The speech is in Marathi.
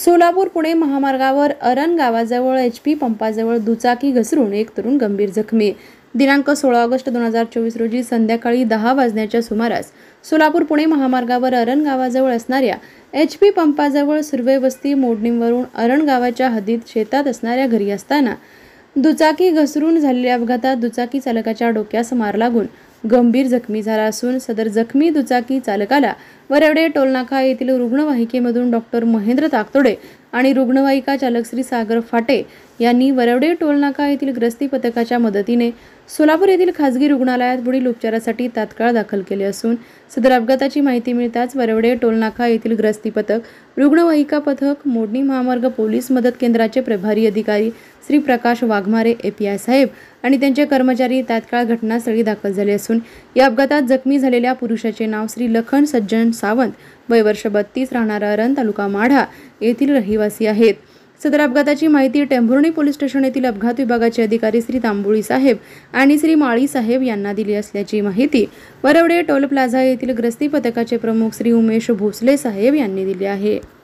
सोलापूर पुणे महामार्गावर अरण गावाजवळ HP पंपाजवळ दुचाकी घसरून एक तरुण गंभीर जखमी। दिनांक 16 ऑगस्ट 2024 रोजी संध्याकाळी 10 वाजण्याच्या सुमारास सोलापूर पुणे महामार्गावर अरण गावाजवळ असणाऱ्या HP पंपाजवळ सुर्वे वस्ती मोडणीवरून अरण गावाच्या हद्दीत शेतात असणाऱ्या घरी असताना दुचाकी घसरून झालेल्या अपघातात दुचाकी चालकाच्या डोक्यास मार लागून गंभीर जखमी झाला असून सदर जखमी दुचाकी चालकाला वरवडे टोलनाका येथील रुग्णवाहिकेमधून डॉक्टर महेंद्र ताकतोडे आणि रुग्णवाहिका चालक श्री सागर फाटे यांनी वरवडे टोलनाका येथील ग्रस्ती पथकाच्या मदतीने सोलापूर येथील खासगी रुग्णालयात पुढील उपचारासाठी तात्काळ दाखल केले असून सदर अपघाताची माहिती मिळताच वरवडे टोलनाका येथील ग्रस्ती पथक रुग्णवाहिका पथक मोडणी महामार्ग पोलीस मदत केंद्राचे प्रभारी अधिकारी श्री प्रकाश वाघमारे API साहेब आणि त्यांचे कर्मचारी तात्काळ घटनास्थळी दाखल झाले असून या अपघातात जखमी झालेल्या पुरुषाचे नाव श्री लखन सज्जन सावंत वय वर्ष 32 राहणारा अरण तालुका माढा येथील रहिवासी आहेत। सदर अपघाताची माहिती टेंभुर्णी पोलीस स्टेशन येथील अपघात विभागाचे अधिकारी श्री तांबोळी साहेब आणि श्री माळी साहेब यांना दिली असल्याची माहिती वरवडे टोल प्लाझा येथील ग्रस्ती पथकाचे प्रमुख श्री उमेश भोसले साहेब यांनी दिली आहे।